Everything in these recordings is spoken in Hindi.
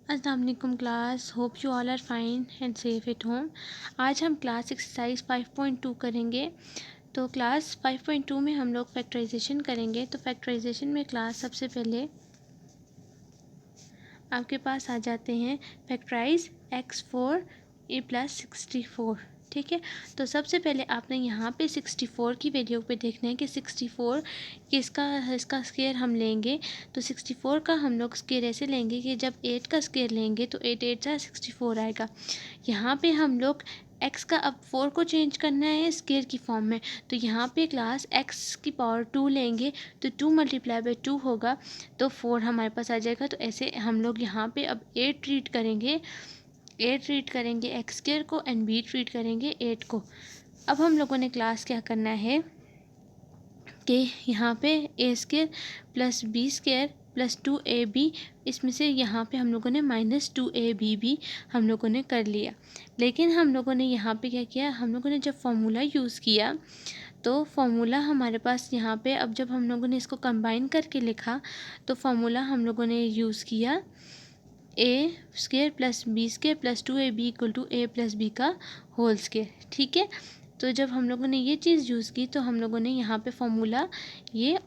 अस्सलाम वालेकुम class, hope you all are fine and safe at home. आज हम क्लास एक्सरसाइज 5.2 करेंगे। तो क्लास 5.2 में हम लोग फैक्टराइजेशन करेंगे। तो फैक्टराइजेशन में क्लास सबसे पहले आपके पास आ जाते हैं फैक्टराइज x4 a + 64। ठीक है, तो सबसे पहले आपने यहाँ पे 64 की वैल्यू पे देखना है कि 64 इसका स्क्वायर हम लेंगे। तो 64 का हम लोग स्क्वायर ऐसे लेंगे कि जब 8 का स्क्वायर लेंगे तो 8 8 सा 64 आएगा। यहाँ पे हम लोग x का अब 4 को चेंज करना है स्क्वायर की फॉर्म में। तो यहाँ पे क्लास x की पावर 2 लेंगे तो 2 × 2 होगा, तो 4 हमारे पास आ जाएगा। तो ऐसे हम लोग यहाँ पे अब 8 ट्रीट करेंगे, x² को एंड b ट्रीट करेंगे 8 को। अब हम लोगों ने क्लास क्या करना है कि यहाँ पे a² + b² + 2ab, इसमें से यहाँ पे हम लोगों ने -2ab भी हम लोगों ने कर लिया। लेकिन हम लोगों ने यहाँ पे क्या किया, हम लोगों ने जब फॉर्मूला यूज़ किया तो फॉर्मूला हमारे पास यहाँ पे अब जब हम लोगों ने इसको कंबाइन करके लिखा तो फॉर्मूला हम लोगों ने यूज़ किया a² + b² + 2ab = a + b का होल स्क्वायर। ठीक है, तो जब हम लोगों ने ये चीज़ यूज़ की तो हम लोगों ने यहाँ पे फॉर्मूला ये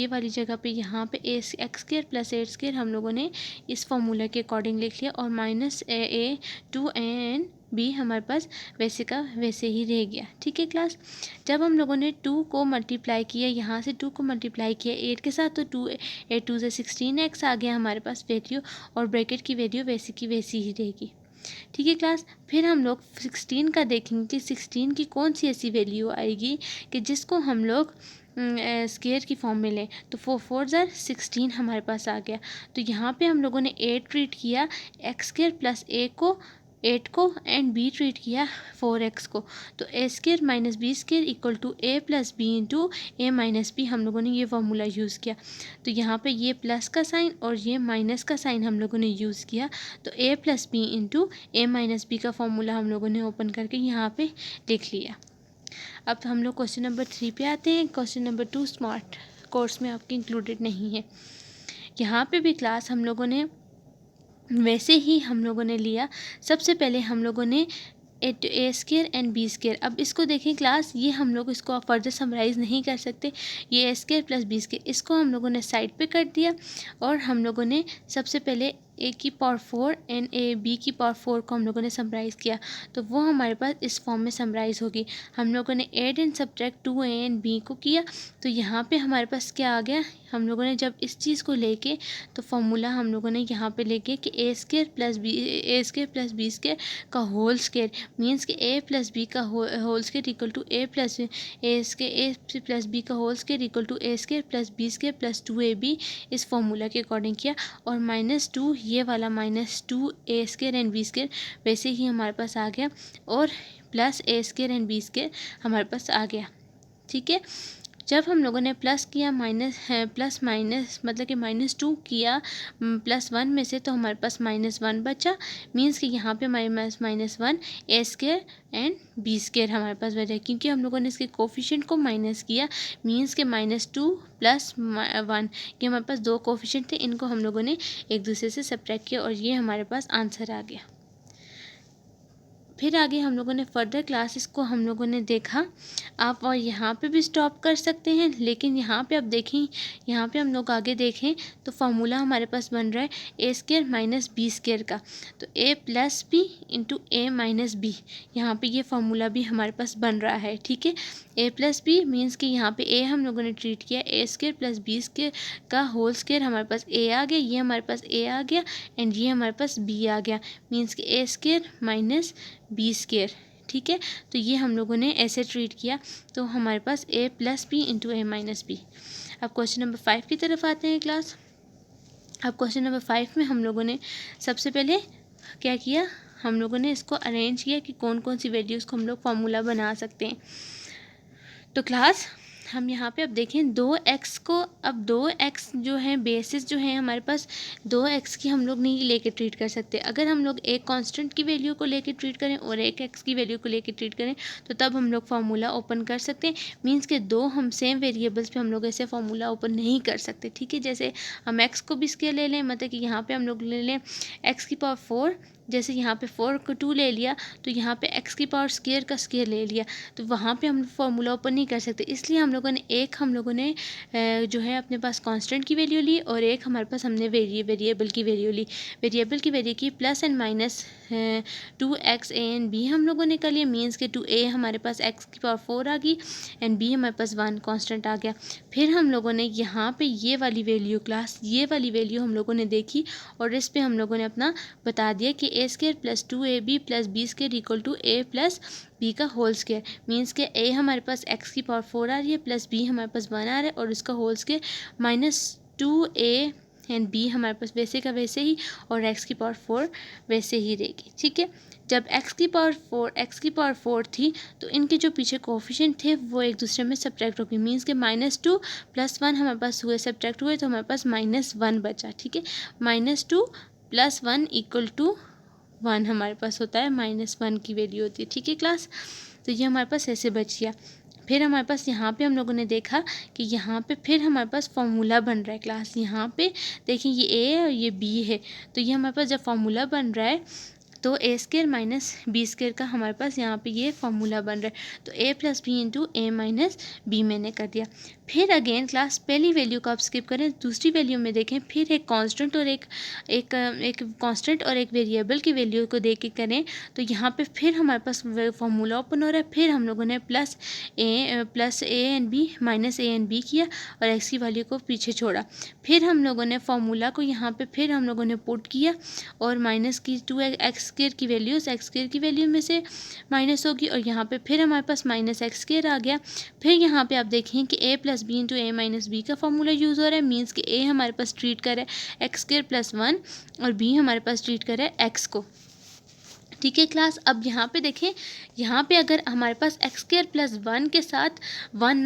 वाली जगह पे यहाँ पे x² + 8² हम लोगों ने इस फॉर्मूला के अकॉर्डिंग लिख लिया और -2a b हमारे पास वैसे का वैसे ही रह गया। ठीक है क्लास, जब हम लोगों ने 2 को मल्टीप्लाई किया, यहाँ से 2 को मल्टीप्लाई किया 8 के साथ, तो 2 8 2 से 16x आ गया हमारे पास वैल्यू, और ब्रैकेट की वैल्यू वैसी की वैसी ही रहेगी। ठीक है क्लास, फिर हम लोग 16 का देखेंगे कि 16 की कौन सी ऐसी वैल्यू आएगी कि जिसको हम लोग स्क्वायर की फॉर्म में लें। तो 4 4 ज़र 16 हमारे पास आ गया। तो यहाँ पे हम लोगों ने 8 ट्रीट किया x² + 8 को एंड b ट्रीट किया 4x को। तो a² - b² = a + b × a - b हम लोगों ने ये फार्मूला यूज़ किया। तो यहाँ पे ये प्लस का साइन और ये माइनस का साइन हम लोगों ने यूज़ किया। तो a + b × a - b का फॉर्मूला हम लोगों ने ओपन करके यहाँ पे लिख लिया। अब हम लोग क्वेश्चन नंबर 3 पे आते हैं। क्वेश्चन नंबर 2 स्मार्ट कोर्स में आपके इंक्लूडेड नहीं है। यहाँ पे भी क्लास हम लोगों ने वैसे ही हम लोगों ने लिया। सबसे पहले हम लोगों ने a² एंड b², अब इसको देखें क्लास, ये हम लोग इसको फर्दर समराइज़ नहीं कर सकते। ये a² + b², इसको हम लोगों ने साइड पे कर दिया और हम लोगों ने सबसे पहले a की पावर 4 एंड b की पावर 4 को हम लोगों ने समराइज़ किया। तो वो हमारे पास इस फॉर्म में समराइज़ होगी। हम लोगों ने add and subtract 2a and b को किया, तो यहाँ पे हमारे पास क्या आ गया, हम लोगों ने जब इस चीज़ को लेके तो फॉर्मूला हम लोगों ने यहाँ पे लेके कि a² + b² का होल स्क्वायर मीन्स कि a + b का होल स्क्वायर = a + b का whole square = a² + b² + 2ab इस फॉर्मूला के अकॉर्डिंग किया। और -2 ये वाला -2a² एंड b² वैसे ही हमारे पास आ गया और प्लस a² एंड b² हमारे पास आ गया। ठीक है, जब हम लोगों ने प्लस किया प्लस माइनस मतलब कि -2 किया +1 में से, तो हमारे पास -1 बचा। मीन्स कि यहाँ पे हमारे पास -1 a² एंड b² हमारे पास बचा, क्योंकि हम लोगों ने इसके कोफिशिएंट को माइनस किया। मीन्स के -2 + 1 ये हमारे पास 2 कोफिशिएंट थे, इनको हम लोगों ने एक दूसरे से सब्ट्रैक्ट किया और ये हमारे पास आंसर आ गया। फिर आगे हम लोगों ने फर्दर क्लासेस को हम लोगों ने देखा। आप और यहाँ पे भी स्टॉप कर सकते हैं, लेकिन यहाँ पे आप देखें, यहाँ पे हम लोग आगे देखें तो फार्मूला हमारे पास बन रहा है a² - b² का। तो a + b × a - b, यहाँ पे ये फार्मूला भी हमारे पास बन रहा है। ठीक है, a + b मीन्स कि यहाँ पे a हम लोगों ने ट्रीट किया a² + b² का होल स्क्वायर, हमारे पास a आ गया, ये हमारे पास a आ गया एंड ये हमारे पास b आ गया। मीन्स कि a² - b²। ठीक है, तो ये हम लोगों ने ऐसे ट्रीट किया, तो हमारे पास a + b × a - b। अब क्वेश्चन नंबर 5 की तरफ आते हैं क्लास। अब क्वेश्चन नंबर 5 में हम लोगों ने सबसे पहले क्या किया, हम लोगों ने इसको अरेंज किया कि कौन कौन सी वैल्यूज़ को हम लोग फार्मूला बना सकते हैं। तो क्लास हम यहाँ पे अब देखें 2x को, अब 2x जो है बेसिस जो है हमारे पास 2x की हम लोग नहीं लेके ट्रीट कर सकते। अगर हम लोग एक कांस्टेंट की वैल्यू को लेके ट्रीट करें और एक x की वैल्यू को लेके ट्रीट करें तो तब हम लोग फार्मूला ओपन कर सकते हैं। मींस के दो हम सेम वेरिएबल्स पे हम लोग ऐसे फार्मूला ओपन नहीं कर सकते, ठीक है। जैसे हम x को भी स्केयर ले लें, मतलब कि यहाँ पे हम लोग ले लें x की पावर 4, जैसे यहाँ पे 4 को 2 ले लिया तो यहाँ पे x की पावर स्केयर का स्केयर ले लिया, तो वहाँ पे हम फार्मूला ओपन नहीं कर सकते। इसलिए हम लोगों ने जो है अपने पास कांस्टेंट की वैल्यू ली और एक हमारे पास हमने वेरिएबल की वैल्यू ली। वेरिएबल की वैल्यू की plus and minus 2x a and b हम लोगों ने कर लिया। मीन्स के 2a हमारे पास x की पावर 4 आ गई एंड b हमारे पास 1 कांस्टेंट आ गया। फिर हम लोगों ने यहाँ पे ये वाली वैल्यू ये वाली वैल्यू हम लोगों ने देखी और इस पे हम लोगों ने अपना बता दिया कि a square plus 2ab plus b square equal to a plus b का होल स्केयर। मीन्स के a हमारे पास x की पावर 4 आ रही है प्लस b हमारे पास 1 आ रहा है और इसका whole square minus 2a and b हमारे पास वैसे का वैसे ही और x की पावर 4 वैसे ही रहेगी, ठीक है। जब x की पावर 4 थी तो इनके जो पीछे कोफिशिएंट थे वो एक दूसरे में सब्ट्रैक्ट हो गए। मीन्स के -2 + 1 हमारे पास हुए, सब्ट्रैक्ट हुए तो हमारे पास -1 बचा, ठीक है। -2 + 1 = 1 हमारे पास होता है, -1 की वैल्यू होती है, ठीक है क्लास। तो ये हमारे पास ऐसे बच गया। फिर हमारे पास यहाँ पे हम लोगों ने देखा कि यहाँ पे फिर हमारे पास फार्मूला बन रहा है क्लास। यहाँ पे देखिए ये a और ये b है, तो ये हमारे पास जब फार्मूला बन रहा है तो a square minus b square का हमारे पास यहाँ पे ये फार्मूला बन रहा है। तो a plus B into a minus b मैंने कर दिया। फिर अगेन क्लास पहली वैल्यू को आप स्किप करें, दूसरी वैल्यू में देखें, फिर एक कांस्टेंट और एक कांस्टेंट और एक वेरिएबल की वैल्यू को देख के करें तो यहाँ पे फिर हमारे पास फार्मूला ओपन हो रहा है। फिर हम लोगों ने plus a and b minus a and b किया और x की वैल्यू को पीछे छोड़ा। फिर हम लोगों ने फार्मूला को यहाँ पे फिर हम लोगों ने पुट किया और माइनस की 2x स्केयर की वैल्यूज़ x स्केयर की वैल्यू में से माइनस होगी और यहाँ पे फिर हमारे पास माइनस x स्केयर आ गया। फिर यहाँ पे आप देखें कि a plus B into a minus b का फॉर्मूला यूज़ हो रहा है। मीन्स कि a हमारे पास ट्रीट कर रहा है x स्केयर प्लस 1 और b हमारे पास ट्रीट कर रहा है x को, ठीक है क्लास। अब यहाँ पे देखें, यहाँ पे अगर हमारे पास एक्स स्क्वायर प्लस 1 के साथ 1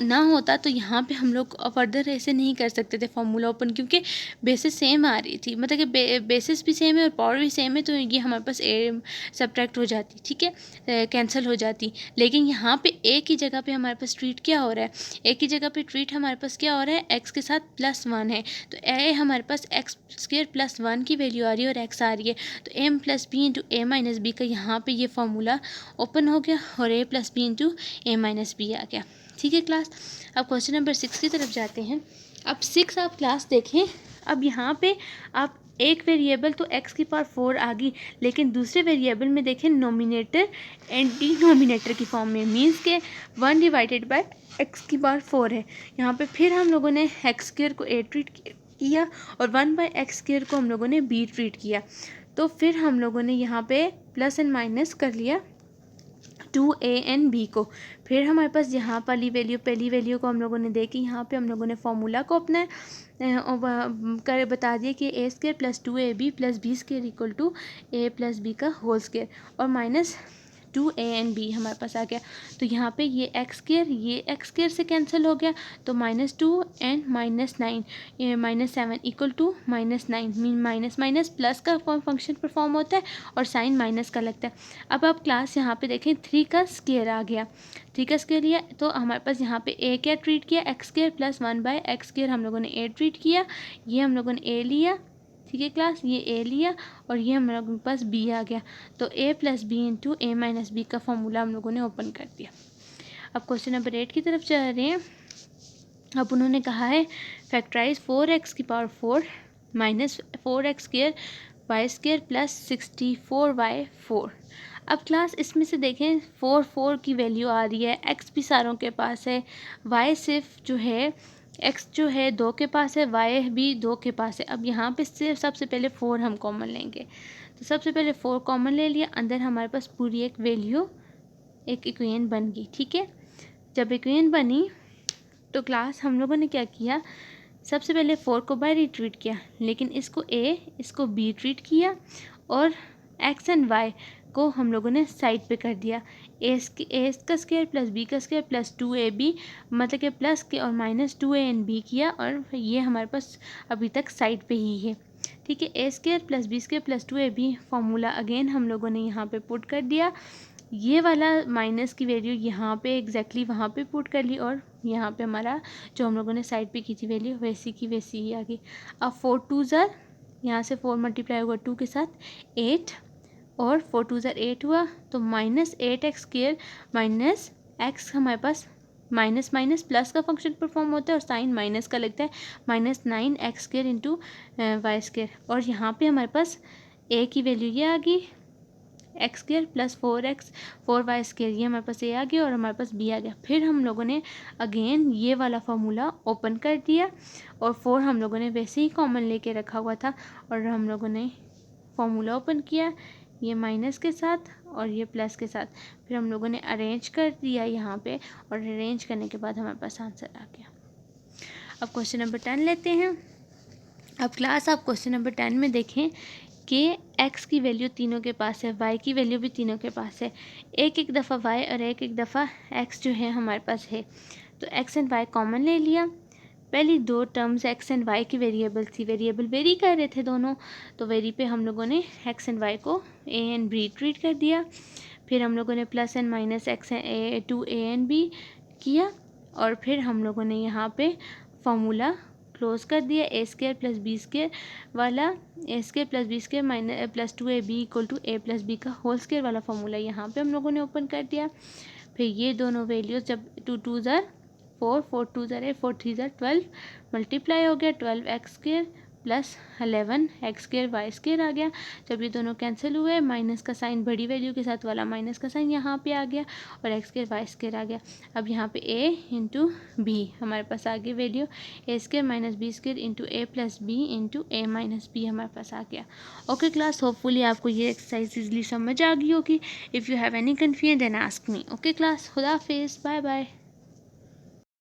ना होता तो यहाँ पे हम लोग फर्दर ऐसे नहीं कर सकते थे फार्मूला ओपन, क्योंकि बेसिस सेम आ रही थी, मतलब कि बेसिस भी सेम है और पावर भी सेम है, तो ये हमारे पास ए सब्ट्रैक्ट हो जाती, ठीक है, कैंसिल हो जाती। लेकिन यहाँ पे ए की जगह पे हमारे पास ट्रीट क्या हो रहा है, ए की जगह पे ट्रीट हमारे पास क्या हो रहा है, एक्स के साथ प्लस 1 है, तो ए हमारे पास एक्स स्क्वायर प्लस 1 की वैल्यू आ रही है और एक्स आ रही है, तो एम प्लस बी इंटू ए माइनस बी का यहाँ पे ये फार्मूला ओपन हो गया और a plus B into A minus B आ गया, ठीक है क्लास। अब क्वेश्चन नंबर 6 की तरफ जाते हैं। अब 6 आप क्लास देखें, अब यहाँ पे आप एक वेरिएबल तो x की पावर 4 आ गई, लेकिन दूसरे वेरिएबल में देखें नोमिनेटर एंड डिनोमिनेटर की फॉर्म में, मीन्स के 1 डिवाइडेड बाय x की पावर 4 है। यहाँ पे फिर हम लोगों ने x स्क्वायर को a ट्रीट किया और 1 बाय x स्क्वायर को हम लोगों ने b ट्रीट किया। तो फिर हम लोगों ने यहाँ पे प्लस एंड माइनस कर लिया 2a एंड b को। फिर हमारे पास यहाँ वाली वैल्यू, पहली वैल्यू को हम लोगों ने देखी, यहाँ पे हम लोगों ने फार्मूला को अपना कर बता दिया कि a square plus 2ab plus b square equal to a plus b का होल स्क्वायर और माइनस 2a एंड b हमारे पास आ गया। तो यहाँ पे ये एक्स स्क्वायर से कैंसिल हो गया, तो -2 and -9 -7 equal to -9, mean minus minus plus का फंक्शन परफॉर्म होता है और साइन माइनस का लगता है। अब आप क्लास यहाँ पे देखें 3 का स्क्वायर आ गया, 3 का स्क्वायर लिया तो हमारे पास यहाँ पे a क्या ट्रीट किया, x square plus 1 by x square हम लोगों ने a ट्रीट किया, ये हम लोगों ने a लिया, ठीक है क्लास, ये a लिया और ये हम लोगों के पास b आ गया। तो a plus B into A minus b का फॉर्मूला हम लोगों ने ओपन कर दिया। अब क्वेश्चन नंबर 8 की तरफ जा रहे हैं। अब उन्होंने कहा है फैक्टराइज 4x की power 4 minus 4x square Y square plus 64y4। अब क्लास इसमें से देखें 4 की वैल्यू आ रही है, x भी सारों के पास है, y सिर्फ जो है x जो है 2 के पास है, y भी 2 के पास है। अब यहाँ पे सिर्फ सबसे पहले 4 हम कॉमन लेंगे, तो सबसे पहले 4 कॉमन ले लिया, अंदर हमारे पास पूरी एक वैल्यू एक इक्वेशन बन गई, ठीक है। जब इक्वेशन बनी तो क्लास हम लोगों ने क्या किया, सबसे पहले 4 को बाय ट्रीट किया, लेकिन इसको a इसको b ट्रीट किया और x एंड y को हम लोगों ने साइड पे कर दिया। ए का स्क्वायर प्लस बी का स्क्वायर प्लस 2ab, मतलब कि प्लस के और माइनस 2a एंड बी किया, और ये हमारे पास अभी तक साइड पे ही है। ठीक है, A square plus B square plus 2ab formula again हम लोगों ने यहाँ पे पुट कर दिया। ये वाला माइनस की वैल्यू यहाँ पे एग्जैक्टली वहाँ पे पुट कर ली, और यहाँ पे हमारा जो हम लोगों ने साइड पे की थी वैल्यू वैसी की वैसी ही आ गई। अब 4 2 ज़र, यहाँ से 4 मल्टीप्लाई हुआ 2 के साथ 8, और 4 2 ज़र 8 हुआ, तो -8x स्क्वायर माइनस x हमारे पास माइनस माइनस प्लस का फंक्शन परफॉर्म होता है और साइन माइनस का लगता है, -9x square into Y square, और यहाँ पे हमारे पास a की वैल्यू ये आ गई x square plus 4y square, ये हमारे पास ए आ गया और हमारे पास बी आ गया। फिर हम लोगों ने अगेन ये वाला फार्मूला ओपन कर दिया, और 4 हम लोगों ने वैसे ही कॉमन लेके रखा हुआ था, और हम लोगों ने फार्मूला ओपन किया, ये माइनस के साथ और ये प्लस के साथ, फिर हम लोगों ने अरेंज कर दिया यहाँ पे, और अरेंज करने के बाद हमारे पास आंसर आ गया। अब क्वेश्चन नंबर 10 लेते हैं। अब क्लास आप क्वेश्चन नंबर 10 में देखें कि x की वैल्यू तीनों के पास है, y की वैल्यू भी तीनों के पास है, एक एक दफ़ा y और एक एक दफ़ा x जो है हमारे पास है, तो x एंड y कॉमन ले लिया। पहली दो टर्म्स x एंड y की वेरिएबल थी, वेरिएबल वेरी कर रहे थे दोनों, तो वेरी पे हम लोगों ने x एंड y को a एंड b ट्रीट कर दिया। फिर हम लोगों ने plus and minus x to a and b किया, और फिर हम लोगों ने यहाँ पे फॉर्मूला क्लोज कर दिया, A square plus B square वाला, A square plus B square minus plus 2ab equal to a plus B का होल स्क्वायर वाला फॉर्मूला यहाँ पे हम लोगों ने ओपन कर दिया। फिर ये दोनों वैल्यूज जब 2 2 ज़र 4 4 2 ज़र 4 3 ज़र 12 मल्टीप्लाई हो गया, 12x square plus 11x square Y square आ गया। जब ये दोनों कैंसिल हुए, माइनस का साइन बड़ी वैल्यू के साथ वाला माइनस का साइन यहाँ पे आ गया, और x स्क्वायर वाई स्क्वायर आ गया। अब यहाँ पे a इंटू बी हमारे पास आ गई value, A square minus B square into A plus B into A minus B हमारे पास आ गया। ओके क्लास, होपफुली आपको ये एक्सरसाइज इजली समझ आ गई होगी। If you have any confusion then ask me. Okay class, खुदा हाफिज़, बाय बाय।